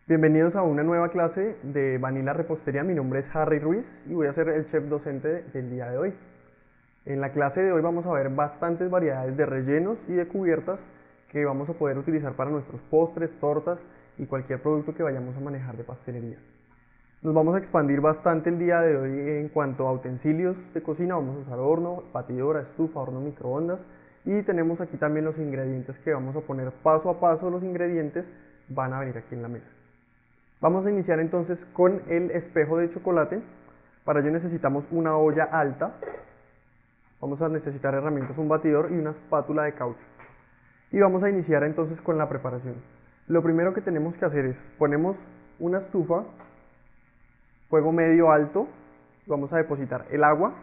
Bienvenidos a una nueva clase de Vanilla Repostería. Mi nombre es Harry Ruiz y voy a ser el chef docente del día de hoy. En la clase de hoy vamos a ver bastantes variedades de rellenos y de cubiertas que vamos a poder utilizar para nuestros postres, tortas y cualquier producto que vayamos a manejar de pastelería. Nos vamos a expandir bastante el día de hoy en cuanto a utensilios de cocina. Vamos a usar horno, batidora, estufa, horno microondas, y tenemos aquí también los ingredientes que vamos a poner paso a paso. Los ingredientes van a venir aquí en la mesa. Vamos a iniciar entonces con el espejo de chocolate. Para ello necesitamos una olla alta. Vamos a necesitar herramientas, un batidor y una espátula de caucho. Y vamos a iniciar entonces con la preparación. Lo primero que tenemos que hacer es, ponemos una estufa, fuego medio alto, vamos a depositar el agua,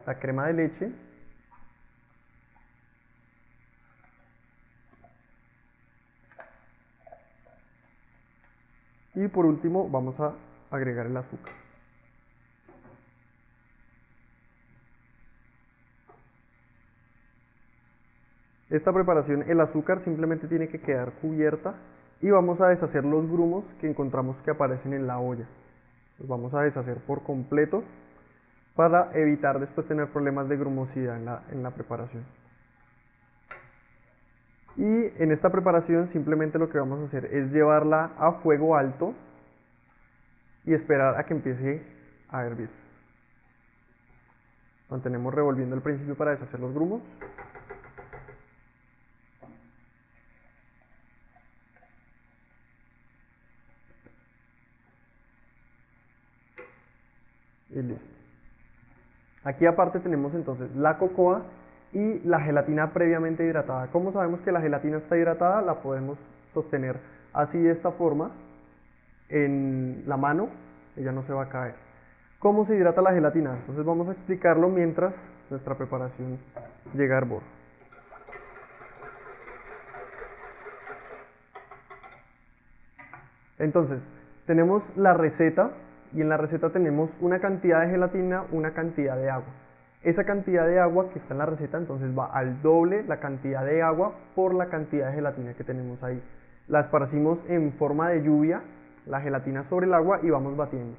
la crema de leche, y por último vamos a agregar el azúcar. Esta preparación, el azúcar simplemente tiene que quedar cubierta y vamos a deshacer los grumos que encontramos que aparecen en la olla. Los vamos a deshacer por completo para evitar después tener problemas de grumosidad en la preparación. Y en esta preparación simplemente lo que vamos a hacer es llevarla a fuego alto y esperar a que empiece a hervir. Mantenemos revolviendo al principio para deshacer los grumos. Y listo. Aquí aparte tenemos entonces la cocoa y la gelatina previamente hidratada. ¿Cómo sabemos que la gelatina está hidratada? La podemos sostener así, de esta forma, en la mano, ella no se va a caer. ¿Cómo se hidrata la gelatina? Entonces vamos a explicarlo mientras nuestra preparación llega a hervor. Entonces, tenemos la receta y en la receta tenemos una cantidad de gelatina, una cantidad de agua. Esa cantidad de agua que está en la receta entonces va al doble la cantidad de agua por la cantidad de gelatina que tenemos ahí. La esparcimos en forma de lluvia, la gelatina sobre el agua, y vamos batiendo.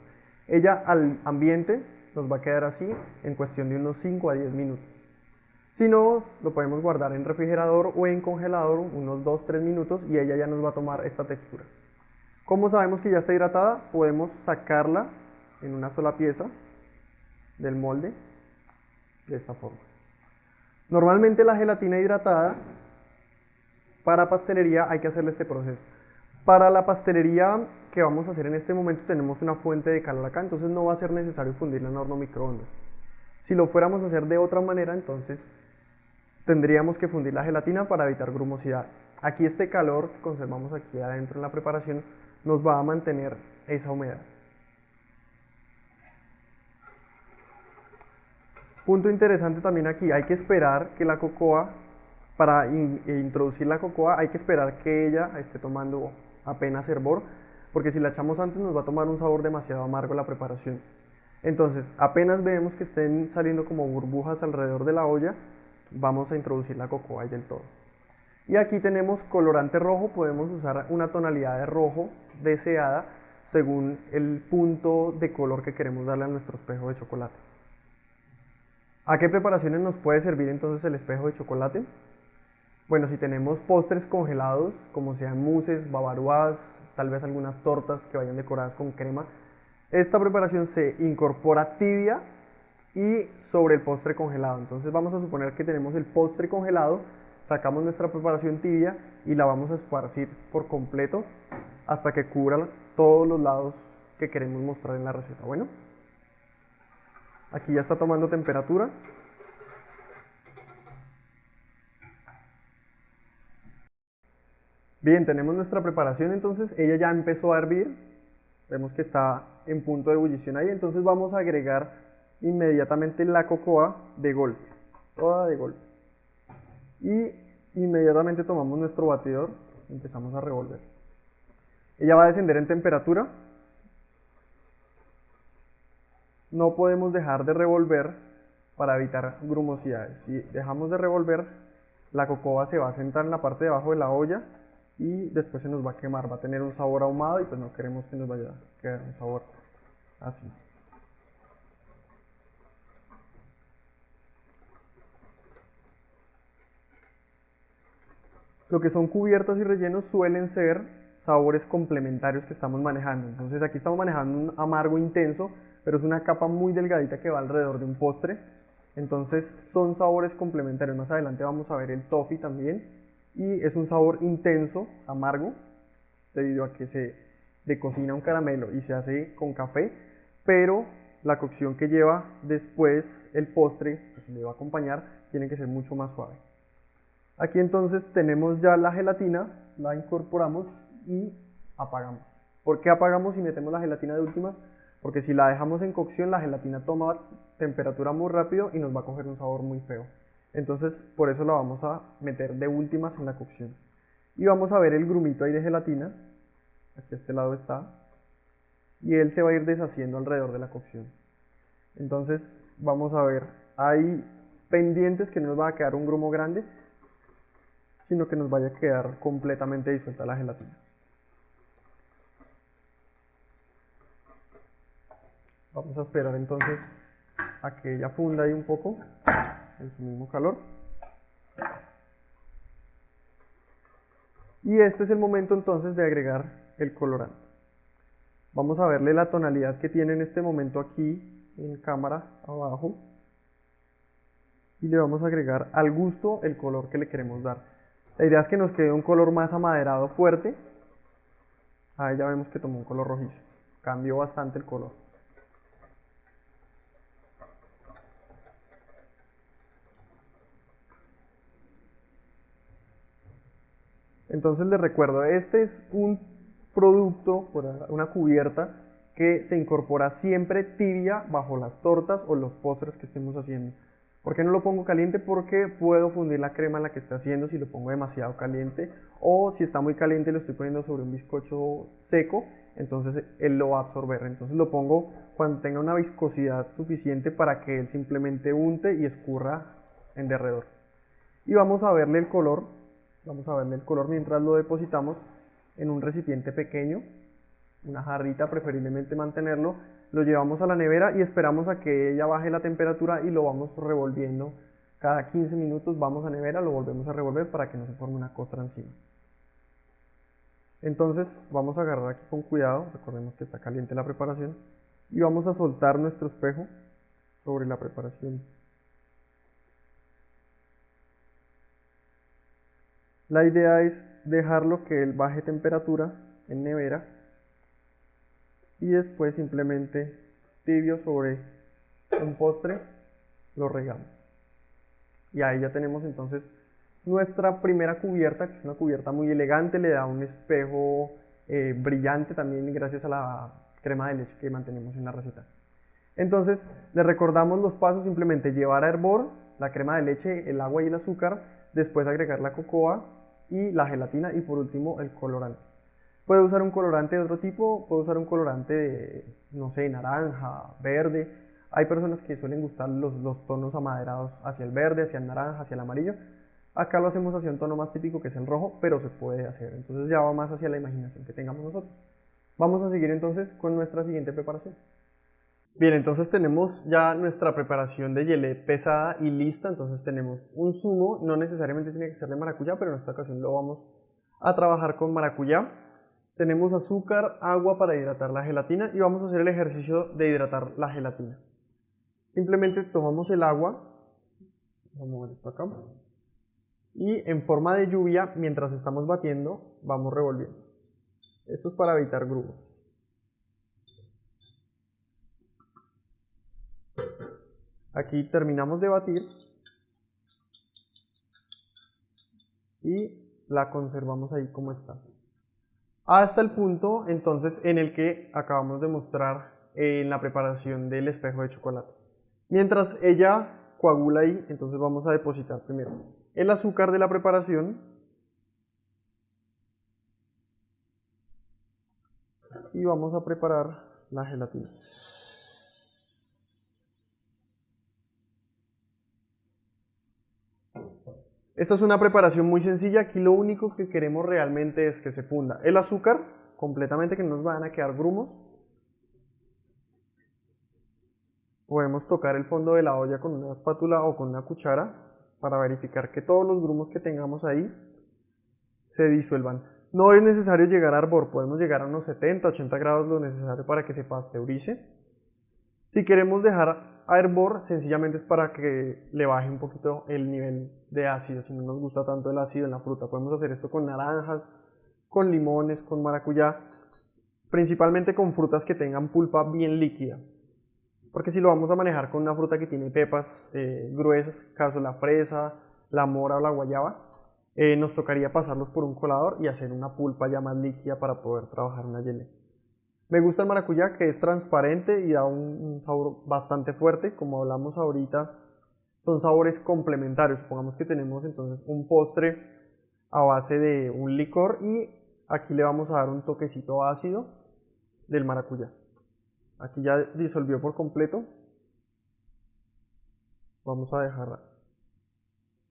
Ella al ambiente nos va a quedar así en cuestión de unos 5 a 10 minutos. Si no, lo podemos guardar en refrigerador o en congelador unos 2-3 minutos y ella ya nos va a tomar esta textura. ¿Cómo sabemos que ya está hidratada? Podemos sacarla en una sola pieza del molde de esta forma. Normalmente la gelatina hidratada para pastelería hay que hacerle este proceso. Para la pastelería que vamos a hacer en este momento tenemos una fuente de calor acá, entonces no va a ser necesario fundirla en horno microondas. Si lo fuéramos a hacer de otra manera, entonces tendríamos que fundir la gelatina para evitar grumosidad. Aquí este calor que conservamos aquí adentro en la preparación nos va a mantener esa humedad. Punto interesante también aquí, hay que esperar que la cocoa, para introducir la cocoa, hay que esperar que ella esté tomando apenas hervor, porque si la echamos antes nos va a tomar un sabor demasiado amargo la preparación. Entonces, apenas vemos que estén saliendo como burbujas alrededor de la olla, vamos a introducir la cocoa ahí del todo. Y aquí tenemos colorante rojo, podemos usar una tonalidad de rojo deseada según el punto de color que queremos darle a nuestro espejo de chocolate. ¿A qué preparaciones nos puede servir entonces el espejo de chocolate? Bueno, si tenemos postres congelados, como sean mousses, bavarois, tal vez algunas tortas que vayan decoradas con crema, esta preparación se incorpora tibia y sobre el postre congelado. Entonces vamos a suponer que tenemos el postre congelado, sacamos nuestra preparación tibia y la vamos a esparcir por completo hasta que cubra todos los lados que queremos mostrar en la receta. Bueno, aquí ya está tomando temperatura. Bien, tenemos nuestra preparación, entonces ella ya empezó a hervir. Vemos que está en punto de ebullición ahí, entonces vamos a agregar inmediatamente la cocoa de golpe, toda de golpe. Y inmediatamente tomamos nuestro batidor y empezamos a revolver. Ella va a descender en temperatura. No podemos dejar de revolver para evitar grumosidades. Si dejamos de revolver, la cocoa se va a sentar en la parte de abajo de la olla y después se nos va a quemar, va a tener un sabor ahumado y pues no queremos que nos vaya a quedar un sabor así. Lo que son cubiertas y rellenos suelen ser sabores complementarios que estamos manejando. Entonces aquí estamos manejando un amargo intenso, pero es una capa muy delgadita que va alrededor de un postre. Entonces son sabores complementarios. Más adelante vamos a ver el toffee también. Y es un sabor intenso, amargo, debido a que se decocina un caramelo y se hace con café, pero la cocción que lleva después el postre que se le va a acompañar tiene que ser mucho más suave. Aquí entonces tenemos ya la gelatina, la incorporamos y apagamos. ¿Por qué apagamos y metemos la gelatina de últimas? Porque si la dejamos en cocción, la gelatina toma temperatura muy rápido y nos va a coger un sabor muy feo. Entonces, por eso la vamos a meter de últimas en la cocción. Y vamos a ver el grumito ahí de gelatina. Aquí a este lado está. Y él se va a ir deshaciendo alrededor de la cocción. Entonces, vamos a ver. Hay pendientes que no nos va a quedar un grumo grande, sino que nos vaya a quedar completamente disuelta la gelatina. Vamos a esperar entonces a que ella funda ahí un poco en su mismo calor. Y este es el momento entonces de agregar el colorante. Vamos a verle la tonalidad que tiene en este momento aquí en cámara abajo. Y le vamos a agregar al gusto el color que le queremos dar. La idea es que nos quede un color más amaderado fuerte. Ahí ya vemos que tomó un color rojizo. Cambió bastante el color. Entonces les recuerdo, este es un producto, una cubierta que se incorpora siempre tibia bajo las tortas o los postres que estemos haciendo. ¿Por qué no lo pongo caliente? Porque puedo fundir la crema en la que esté haciendo si lo pongo demasiado caliente, o si está muy caliente lo estoy poniendo sobre un bizcocho seco, entonces él lo va a absorber. Entonces lo pongo cuando tenga una viscosidad suficiente para que él simplemente unte y escurra en derredor. Y vamos a verle el color. Vamos a verle el color mientras lo depositamos en un recipiente pequeño, una jarrita, preferiblemente mantenerlo. Lo llevamos a la nevera y esperamos a que ella baje la temperatura y lo vamos revolviendo. Cada 15 minutos vamos a nevera, lo volvemos a revolver para que no se forme una costra encima. Entonces vamos a agarrar aquí con cuidado, recordemos que está caliente la preparación, y vamos a soltar nuestro espejo sobre la preparación. La idea es dejarlo que él baje temperatura en nevera y después simplemente tibio sobre un postre lo regamos. Y ahí ya tenemos entonces nuestra primera cubierta, que es una cubierta muy elegante, le da un espejo brillante también gracias a la crema de leche que mantenemos en la receta. Entonces les recordamos los pasos: simplemente llevar a hervor la crema de leche, el agua y el azúcar, después agregar la cocoa y la gelatina y por último el colorante. Puede usar un colorante de otro tipo, puede usar un colorante de, no sé, naranja, verde. Hay personas que suelen gustar los tonos amaderados hacia el verde, hacia el naranja, hacia el amarillo. Acá lo hacemos hacia un tono más típico que es el rojo, pero se puede hacer. Entonces ya va más hacia la imaginación que tengamos nosotros. Vamos a seguir entonces con nuestra siguiente preparación. Bien, entonces tenemos ya nuestra preparación de gelé pesada y lista. Entonces tenemos un zumo, no necesariamente tiene que ser de maracuyá, pero en esta ocasión lo vamos a trabajar con maracuyá. Tenemos azúcar, agua para hidratar la gelatina y vamos a hacer el ejercicio de hidratar la gelatina. Simplemente tomamos el agua, vamos a mover esto acá, y en forma de lluvia, mientras estamos batiendo, vamos revolviendo. Esto es para evitar grumos. Aquí terminamos de batir y la conservamos ahí como está. Hasta el punto entonces en el que acabamos de mostrar en la preparación del espejo de chocolate. Mientras ella coagula ahí, entonces vamos a depositar primero el azúcar de la preparación y vamos a preparar la gelatina. Esta es una preparación muy sencilla, aquí lo único que queremos realmente es que se funda el azúcar completamente, que no nos van a quedar grumos. Podemos tocar el fondo de la olla con una espátula o con una cuchara para verificar que todos los grumos que tengamos ahí se disuelvan. No es necesario llegar a hervor, podemos llegar a unos 70, 80 grados, lo necesario para que se pasteurice. Si queremos dejar a hervor, sencillamente es para que le baje un poquito el nivel de ácido, si no nos gusta tanto el ácido en la fruta. Podemos hacer esto con naranjas, con limones, con maracuyá, principalmente con frutas que tengan pulpa bien líquida. Porque si lo vamos a manejar con una fruta que tiene pepas gruesas, caso la fresa, la mora o la guayaba, nos tocaría pasarlos por un colador y hacer una pulpa ya más líquida para poder trabajar una gelée. Me gusta el maracuyá, que es transparente y da un sabor bastante fuerte. Como hablamos ahorita, son sabores complementarios. Supongamos que tenemos entonces un postre a base de un licor y aquí le vamos a dar un toquecito ácido del maracuyá. Aquí ya disolvió por completo. Vamos a dejar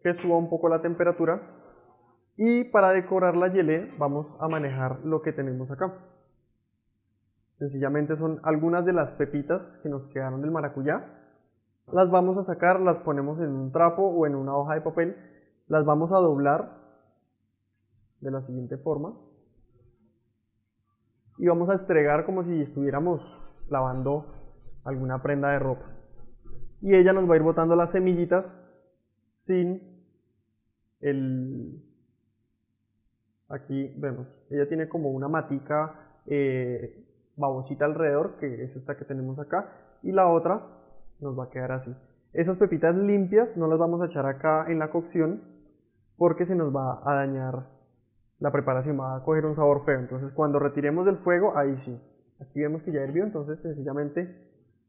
que suba un poco la temperatura. Y para decorar la gelée vamos a manejar lo que tenemos acá. Sencillamente son algunas de las pepitas que nos quedaron del maracuyá. Las vamos a sacar, las ponemos en un trapo o en una hoja de papel. Las vamos a doblar de la siguiente forma. Y vamos a estregar como si estuviéramos lavando alguna prenda de ropa. Y ella nos va a ir botando las semillitas sin el... Aquí vemos, ella tiene como una matica babosita alrededor, que es esta que tenemos acá, y la otra nos va a quedar así. Esas pepitas limpias no las vamos a echar acá en la cocción porque se nos va a dañar la preparación, va a coger un sabor feo. Entonces cuando retiremos del fuego, ahí sí. Aquí vemos que ya hirvió, entonces sencillamente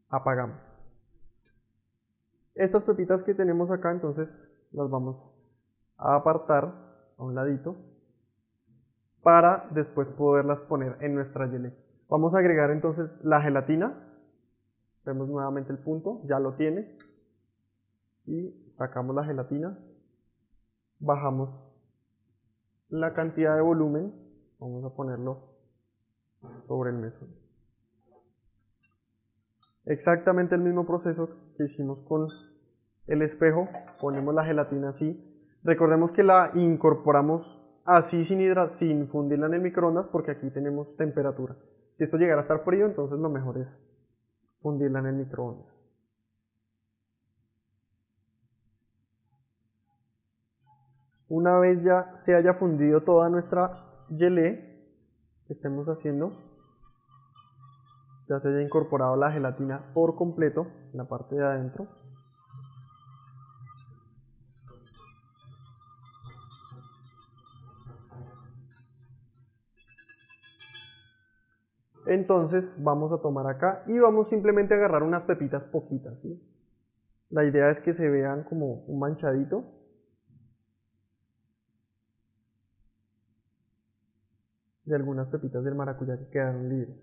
apagamos. Estas pepitas que tenemos acá, entonces las vamos a apartar a un ladito para después poderlas poner en nuestra gelée. Vamos a agregar entonces la gelatina. Vemos nuevamente el punto, ya lo tiene. Y sacamos la gelatina. Bajamos la cantidad de volumen. Vamos a ponerlo sobre el mesón. Exactamente el mismo proceso que hicimos con el espejo. Ponemos la gelatina así. Recordemos que la incorporamos así sin fundirla en el microondas porque aquí tenemos temperatura. Si esto llegara a estar frío, entonces lo mejor es fundirla en el microondas. Una vez ya se haya fundido toda nuestra gelée que estemos haciendo, ya se haya incorporado la gelatina por completo en la parte de adentro, entonces vamos a tomar acá y vamos simplemente a agarrar unas pepitas poquitas, ¿sí? La idea es que se vean como un manchadito. De algunas pepitas del maracuyá que quedaron libres.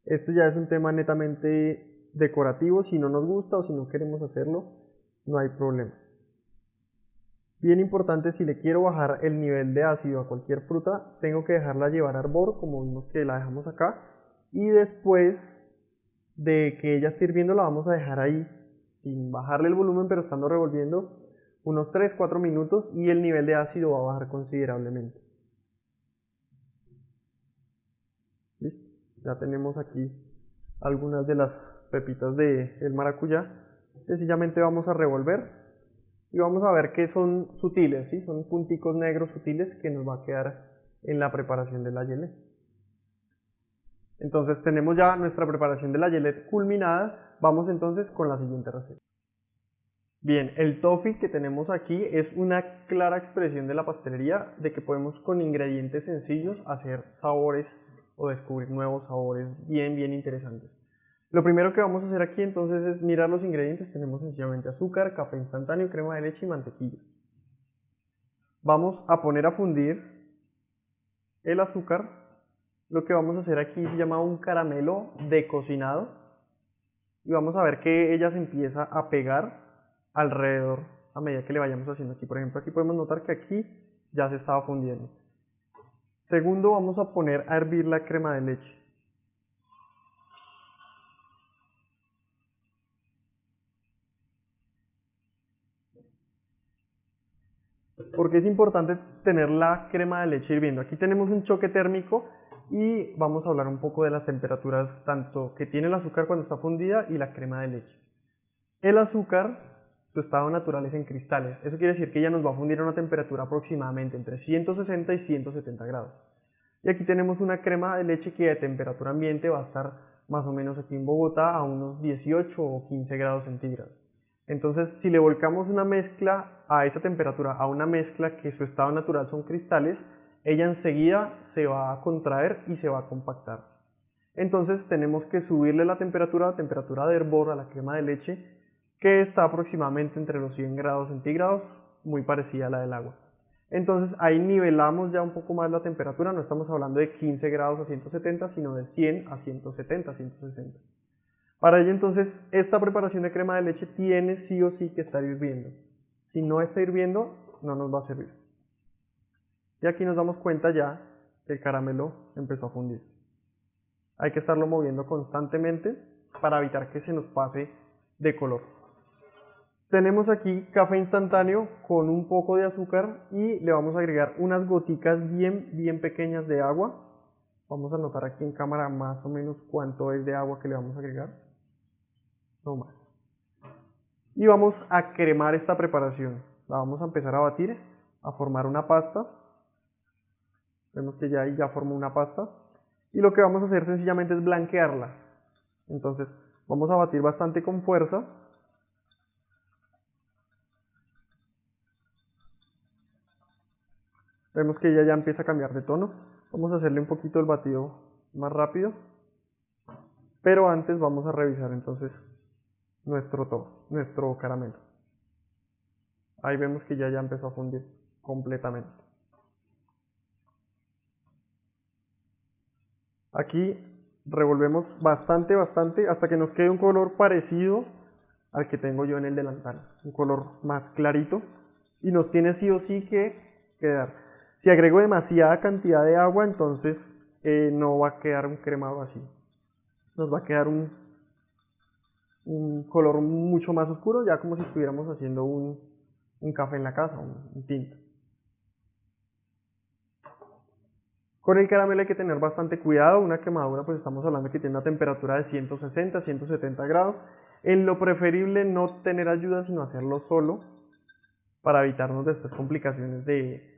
Esto ya es un tema netamente decorativo. Si no nos gusta o si no queremos hacerlo, no hay problema. Bien importante, si le quiero bajar el nivel de ácido a cualquier fruta, tengo que dejarla llevar a hervor, como vimos que la dejamos acá, y después de que ella esté hirviendo la vamos a dejar ahí, sin bajarle el volumen, pero estando revolviendo unos 3-4 minutos y el nivel de ácido va a bajar considerablemente. ¿Listo? Ya tenemos aquí algunas de las pepitas del maracuyá. Sencillamente vamos a revolver. Y vamos a ver que son sutiles, ¿sí? Son punticos negros sutiles que nos va a quedar en la preparación de la gelée. Entonces tenemos ya nuestra preparación de la gelée culminada. Vamos entonces con la siguiente receta. Bien, el toffee que tenemos aquí es una clara expresión de la pastelería, de que podemos con ingredientes sencillos hacer sabores o descubrir nuevos sabores bien interesantes. Lo primero que vamos a hacer aquí entonces es mirar los ingredientes. Tenemos sencillamente azúcar, café instantáneo, crema de leche y mantequilla. Vamos a poner a fundir el azúcar lo que vamos a hacer aquí se llama un caramelo de cocinado y vamos a ver que ella se empieza a pegar alrededor a medida que le vayamos haciendo aquí. Por ejemplo, aquí podemos notar que aquí ya se estaba fundiendo. Segundo, vamos a poner a hervir la crema de leche. Porque es importante tener la crema de leche hirviendo. Aquí tenemos un choque térmico y vamos a hablar un poco de las temperaturas tanto que tiene el azúcar cuando está fundida y la crema de leche. El azúcar, su estado natural es en cristales. Eso quiere decir que ella nos va a fundir a una temperatura aproximadamente entre 160 y 170 grados. Y aquí tenemos una crema de leche que de temperatura ambiente va a estar más o menos aquí en Bogotá a unos 18 o 15 grados centígrados. Entonces, si le volcamos una mezcla a esa temperatura, a una mezcla que su estado natural son cristales, ella enseguida se va a contraer y se va a compactar. Entonces tenemos que subirle la temperatura de hervor a la crema de leche, que está aproximadamente entre los 100 grados centígrados, muy parecida a la del agua. Entonces ahí nivelamos ya un poco más la temperatura, no estamos hablando de 15 grados a 170, sino de 100 a 170, 160. Para ello entonces esta preparación de crema de leche tiene sí o sí que estar hirviendo. Si no está hirviendo, no nos va a servir. Y aquí nos damos cuenta ya que el caramelo empezó a fundir. Hay que estarlo moviendo constantemente para evitar que se nos pase de color. Tenemos aquí café instantáneo con un poco de azúcar y le vamos a agregar unas goticas bien pequeñas de agua. Vamos a anotar aquí en cámara más o menos cuánto es de agua que le vamos a agregar. No más. Y vamos a cremar esta preparación. La vamos a empezar a batir, a formar una pasta. Vemos que ya formó una pasta. Y lo que vamos a hacer sencillamente es blanquearla. Entonces vamos a batir bastante con fuerza. Vemos que ella ya empieza a cambiar de tono. Vamos a hacerle un poquito el batido más rápido. Pero antes vamos a revisar entonces nuestro caramelo. Ahí vemos que ya empezó a fundir completamente. Aquí revolvemos bastante hasta que nos quede un color parecido al que tengo yo en el delantal. Un color más clarito. Y nos tiene sí o sí que quedar. Si agrego demasiada cantidad de agua, entonces no va a quedar un cremado así. Nos va a quedar un color mucho más oscuro, ya como si estuviéramos haciendo un café en la casa, un tinto. Con el caramelo hay que tener bastante cuidado. Una quemadura, pues estamos hablando que tiene una temperatura de 160, 170 grados. En lo preferible no tener ayuda, sino hacerlo solo, para evitarnos después complicaciones de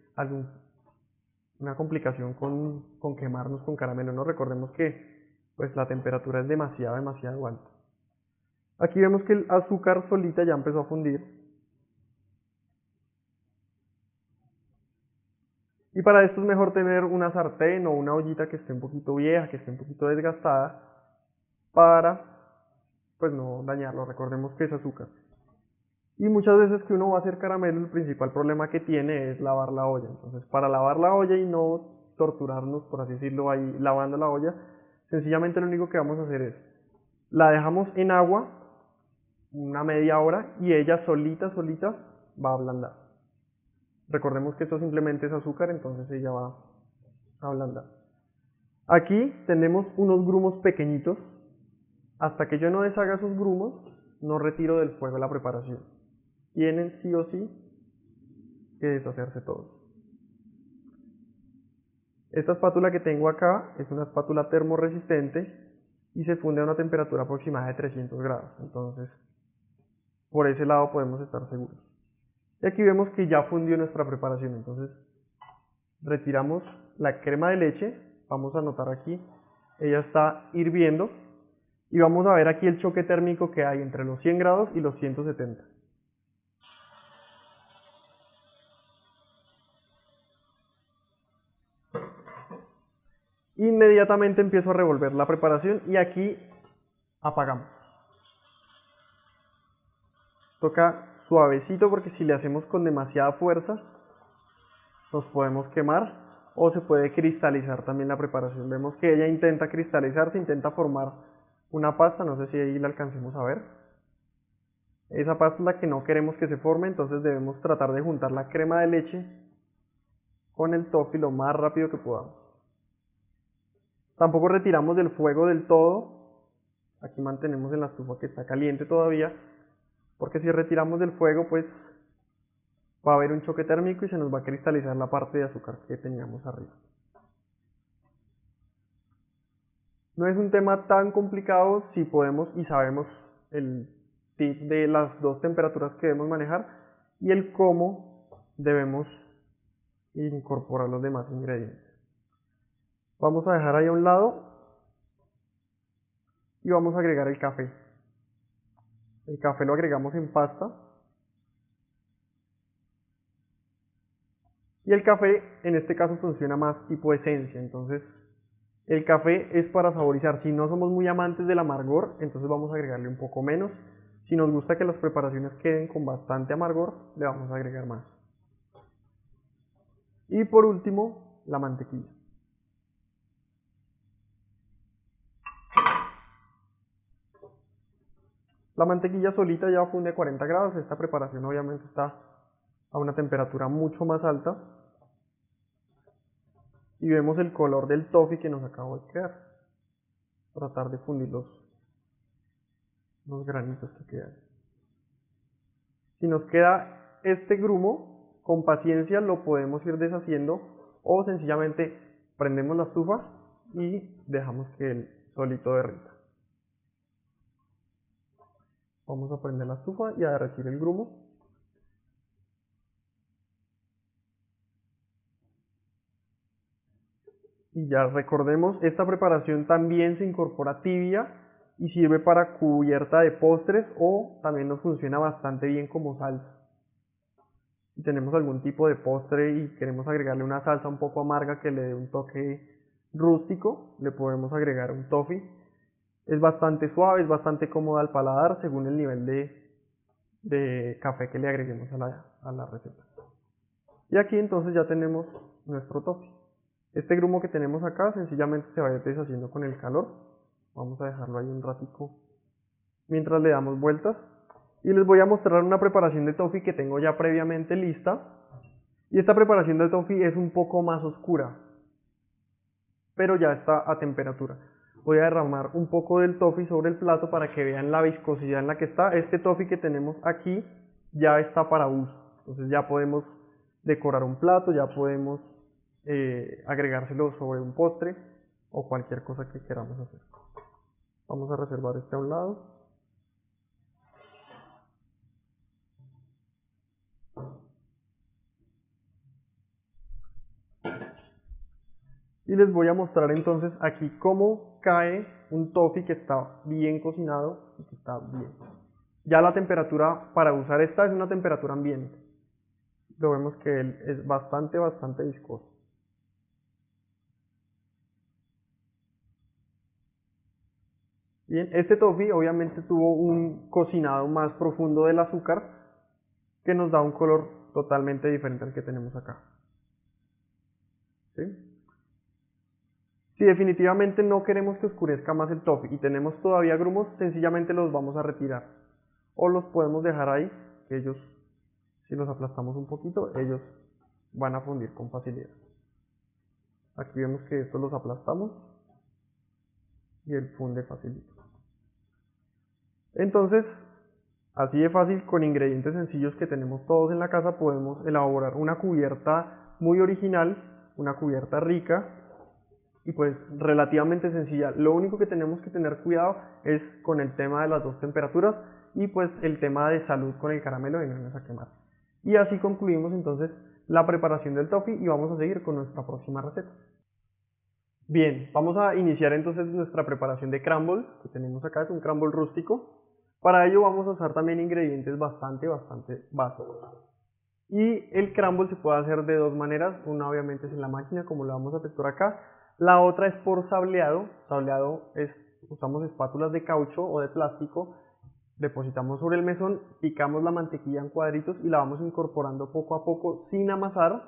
una complicación con quemarnos con caramelo. No recordemos que pues la temperatura es demasiado alta. Aquí vemos que el azúcar solita ya empezó a fundir. Y para esto es mejor tener una sartén o una ollita que esté un poquito vieja, que esté un poquito desgastada, para pues no dañarlo. Recordemos que es azúcar. Y muchas veces que uno va a hacer caramelo, el principal problema que tiene es lavar la olla. Entonces, para lavar la olla y no torturarnos, por así decirlo, ahí lavando la olla, sencillamente lo único que vamos a hacer es, la dejamos en agua una media hora y ella solita va a ablandar. Recordemos que esto simplemente es azúcar, entonces ella va a ablandar. Aquí tenemos unos grumos pequeñitos. Hasta que yo no deshaga esos grumos, no retiro del fuego la preparación. Tienen sí o sí que deshacerse todos. Esta espátula que tengo acá es una espátula termorresistente y se funde a una temperatura aproximada de 300 grados. Entonces, por ese lado podemos estar seguros. Y aquí vemos que ya fundió nuestra preparación. Entonces, retiramos la crema de leche. Vamos a notar aquí, ella está hirviendo. Y vamos a ver aquí el choque térmico que hay entre los 100 grados y los 170. Inmediatamente empiezo a revolver la preparación y aquí apagamos. Toca suavecito porque si le hacemos con demasiada fuerza nos podemos quemar. o se puede cristalizar también la preparación. Vemos que ella intenta cristalizarse, intenta formar una pasta, no sé si ahí la alcancemos a ver. Esa pasta es la que no queremos que se forme, entonces debemos tratar de juntar la crema de leche con el toffee lo más rápido que podamos. Tampoco retiramos del fuego del todo, aquí mantenemos en la estufa que está caliente todavía, porque si retiramos del fuego pues va a haber un choque térmico y se nos va a cristalizar la parte de azúcar que teníamos arriba. No es un tema tan complicado si podemos y sabemos el tip de las dos temperaturas que debemos manejar y el cómo debemos incorporar los demás ingredientes. Vamos a dejar ahí a un lado y vamos a agregar el café. El café lo agregamos en pasta. Y el café en este caso funciona más tipo esencia, entonces el café es para saborizar. Si no somos muy amantes del amargor, entonces vamos a agregarle un poco menos. Si nos gusta que las preparaciones queden con bastante amargor, le vamos a agregar más. Y por último, la mantequilla. La mantequilla solita ya funde a 40 grados, esta preparación obviamente está a una temperatura mucho más alta. Y vemos el color del toffee que nos acabó de quedar. Tratar de fundir los granitos que quedan. Si nos queda este grumo, con paciencia lo podemos ir deshaciendo o sencillamente prendemos la estufa y dejamos que él solito derrita. Vamos a prender la estufa y a derretir el grumo. Y ya recordemos, esta preparación también se incorpora tibia y sirve para cubierta de postres o también nos funciona bastante bien como salsa. Si tenemos algún tipo de postre y queremos agregarle una salsa un poco amarga que le dé un toque rústico, le podemos agregar un toffee. Es bastante suave, es bastante cómoda al paladar según el nivel de café que le agreguemos a la receta. Y aquí entonces ya tenemos nuestro toffee. Este grumo que tenemos acá sencillamente se va a ir deshaciendo con el calor. Vamos a dejarlo ahí un ratico mientras le damos vueltas. Y les voy a mostrar una preparación de toffee que tengo ya previamente lista. Y esta preparación de toffee es un poco más oscura, pero ya está a temperatura. Voy a derramar un poco del toffee sobre el plato para que vean la viscosidad en la que está. Este toffee que tenemos aquí ya está para uso. Entonces ya podemos decorar un plato, ya podemos agregárselo sobre un postre o cualquier cosa que queramos hacer. Vamos a reservar este a un lado. Y les voy a mostrar entonces aquí cómo cae un toffee que está bien cocinado y que está bien. Ya la temperatura para usar esta es una temperatura ambiente. Lo vemos que él es bastante viscoso. Bien, este toffee obviamente tuvo un cocinado más profundo del azúcar que nos da un color totalmente diferente al que tenemos acá. ¿Sí? Si definitivamente no queremos que oscurezca más el toffee y tenemos todavía grumos, sencillamente los vamos a retirar. O los podemos dejar ahí, que ellos, si los aplastamos un poquito, ellos van a fundir con facilidad. Aquí vemos que estos los aplastamos y él funde facilito. Entonces, así de fácil, con ingredientes sencillos que tenemos todos en la casa, podemos elaborar una cubierta muy original, una cubierta rica y pues relativamente sencilla. Lo único que tenemos que tener cuidado es con el tema de las dos temperaturas y pues el tema de salud con el caramelo de no irnos a quemar. Y así concluimos entonces la preparación del toffee y vamos a seguir con nuestra próxima receta. Bien, vamos a iniciar entonces nuestra preparación de crumble, que tenemos acá, es un crumble rústico. Para ello vamos a usar también ingredientes bastante básicos. Y el crumble se puede hacer de dos maneras, una obviamente es en la máquina como lo vamos a efectuar acá, la otra es por sableado. Sableado es, usamos espátulas de caucho o de plástico, depositamos sobre el mesón, picamos la mantequilla en cuadritos y la vamos incorporando poco a poco sin amasar,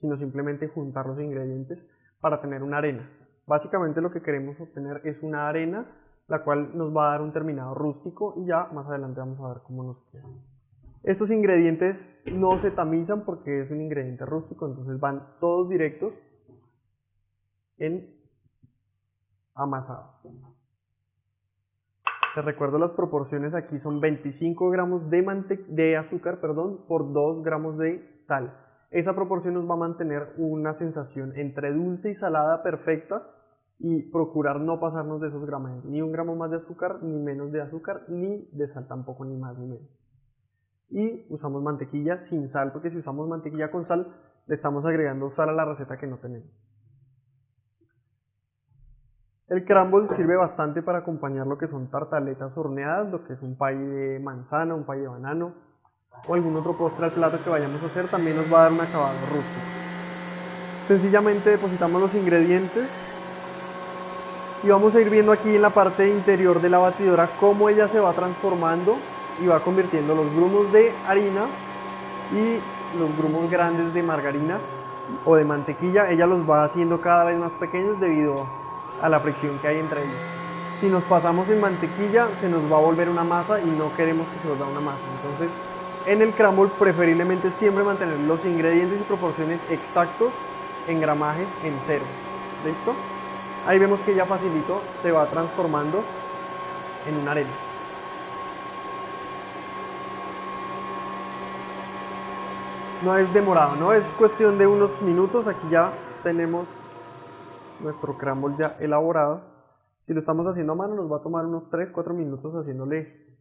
sino simplemente juntar los ingredientes para tener una arena. Básicamente lo que queremos obtener es una arena, la cual nos va a dar un terminado rústico y ya más adelante vamos a ver cómo nos queda. Estos ingredientes no se tamizan porque es un ingrediente rústico, entonces van todos directos en amasado. Les recuerdo las proporciones, aquí son 25 gramos de azúcar por 2 gramos de sal. Esa proporción nos va a mantener una sensación entre dulce y salada perfecta y procurar no pasarnos de esos gramos, ni un gramo más de azúcar, ni menos de azúcar, ni de sal tampoco, ni más ni menos. Y usamos mantequilla sin sal, porque si usamos mantequilla con sal, le estamos agregando sal a la receta que no tenemos. El crumble sirve bastante para acompañar lo que son tartaletas horneadas, lo que es un pay de manzana, un pay de banano o algún otro postre al plato que vayamos a hacer, también nos va a dar un acabado rústico. Sencillamente depositamos los ingredientes y vamos a ir viendo aquí en la parte interior de la batidora cómo ella se va transformando y va convirtiendo los grumos de harina y los grumos grandes de margarina o de mantequilla, ella los va haciendo cada vez más pequeños debido a la fricción que hay entre ellos. Si nos pasamos en mantequilla se nos va a volver una masa y no queremos que se nos da una masa. Entonces en el crumble preferiblemente siempre mantener los ingredientes y proporciones exactos en gramajes en cero. ¿Listo? Ahí vemos que ya facilito se va transformando en una arena. No es demorado, ¿no? Es cuestión de unos minutos. Aquí ya tenemos nuestro crumble ya elaborado. Si lo estamos haciendo a mano nos va a tomar unos 3-4 minutos haciéndole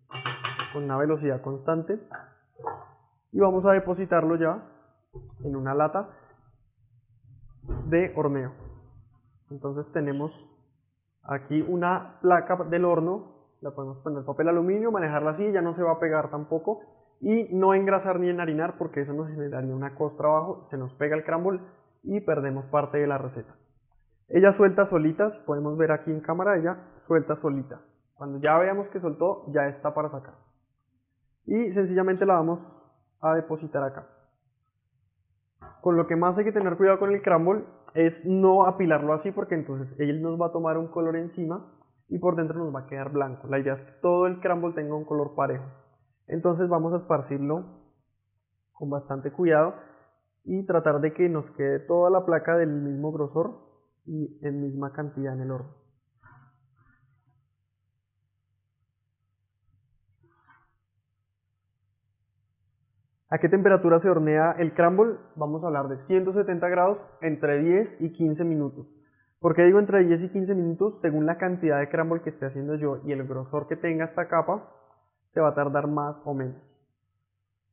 con una velocidad constante. Y vamos a depositarlo ya en una lata de horneo. Entonces tenemos aquí una placa del horno, la podemos poner papel aluminio, manejarla así, ya no se va a pegar tampoco. Y no engrasar ni enharinar porque eso nos generaría una costra abajo, se nos pega el crumble y perdemos parte de la receta. Ella suelta solitas, podemos ver aquí en cámara, ella suelta solita. Cuando ya veamos que soltó, ya está para sacar. Y sencillamente la vamos a depositar acá. Con lo que más hay que tener cuidado con el crumble es no apilarlo así porque entonces él nos va a tomar un color encima y por dentro nos va a quedar blanco. La idea es que todo el crumble tenga un color parejo. Entonces vamos a esparcirlo con bastante cuidado y tratar de que nos quede toda la placa del mismo grosor y en misma cantidad en el horno. ¿A qué temperatura se hornea el crumble? Vamos a hablar de 170 grados entre 10 y 15 minutos. ¿Por qué digo entre 10 y 15 minutos? Según la cantidad de crumble que esté haciendo yo y el grosor que tenga esta capa, se va a tardar más o menos.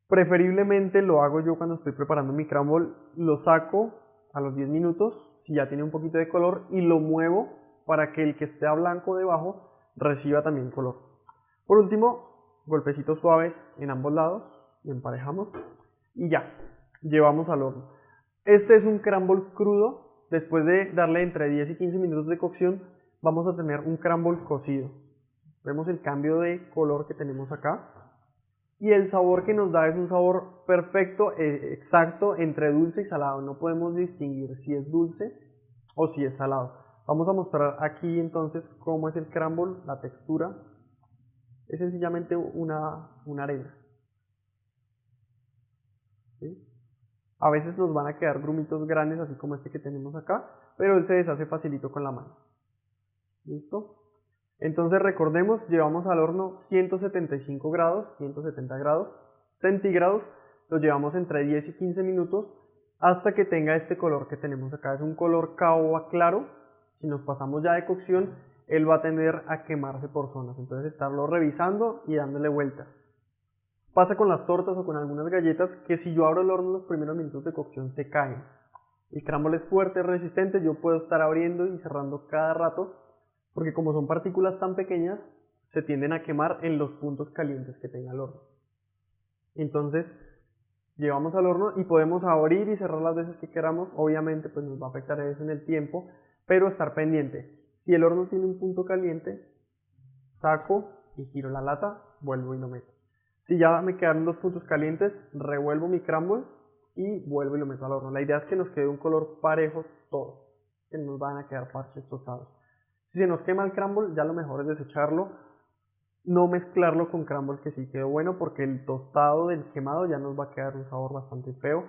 Preferiblemente lo hago yo cuando estoy preparando mi crumble, lo saco a los 10 minutos, si ya tiene un poquito de color, y lo muevo para que el que esté a blanco debajo reciba también color. Por último, golpecitos suaves en ambos lados, y emparejamos, y ya, llevamos al horno. Este es un crumble crudo, después de darle entre 10 y 15 minutos de cocción, vamos a tener un crumble cocido. Vemos el cambio de color que tenemos acá. Y el sabor que nos da es un sabor perfecto, exacto entre dulce y salado. No podemos distinguir si es dulce o si es salado. Vamos a mostrar aquí entonces cómo es el crumble, la textura. Es sencillamente una arena. ¿Sí? A veces nos van a quedar grumitos grandes así como este que tenemos acá, pero él se deshace facilito con la mano. ¿Listo? Entonces recordemos, llevamos al horno 175 grados, 170 grados centígrados, lo llevamos entre 10 y 15 minutos hasta que tenga este color que tenemos acá. Es un color caoba claro. Si nos pasamos ya de cocción, él va a tender a quemarse por zonas, entonces estarlo revisando y dándole vueltas. Pasa con las tortas o con algunas galletas que si yo abro el horno en los primeros minutos de cocción se caen. El crumble es fuerte, es resistente, yo puedo estar abriendo y cerrando cada rato porque como son partículas tan pequeñas, se tienden a quemar en los puntos calientes que tenga el horno. Entonces, llevamos al horno y podemos abrir y cerrar las veces que queramos. Obviamente, pues nos va a afectar eso en el tiempo, pero estar pendiente. Si el horno tiene un punto caliente, saco y giro la lata, vuelvo y lo meto. Si ya me quedaron los puntos calientes, revuelvo mi crumble y vuelvo y lo meto al horno. La idea es que nos quede un color parejo todo, que no nos van a quedar parches tostados. Si se nos quema el crumble, ya lo mejor es desecharlo, no mezclarlo con crumble que sí quedó bueno, porque el tostado del quemado ya nos va a quedar un sabor bastante feo.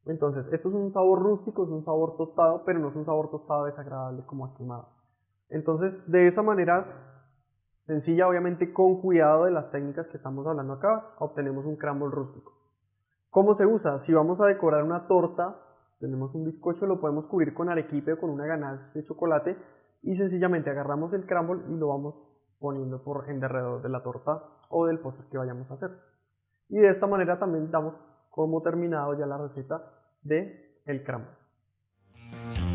Entonces, esto es un sabor rústico, es un sabor tostado, pero no es un sabor tostado desagradable como a quemado. Entonces, de esa manera sencilla, obviamente con cuidado de las técnicas que estamos hablando acá, obtenemos un crumble rústico. ¿Cómo se usa? Si vamos a decorar una torta, tenemos un bizcocho, lo podemos cubrir con arequipe o con una ganache de chocolate y sencillamente agarramos el crumble y lo vamos poniendo por en derredor de la torta o del postre que vayamos a hacer. Y de esta manera también damos como terminado ya la receta de el crumble.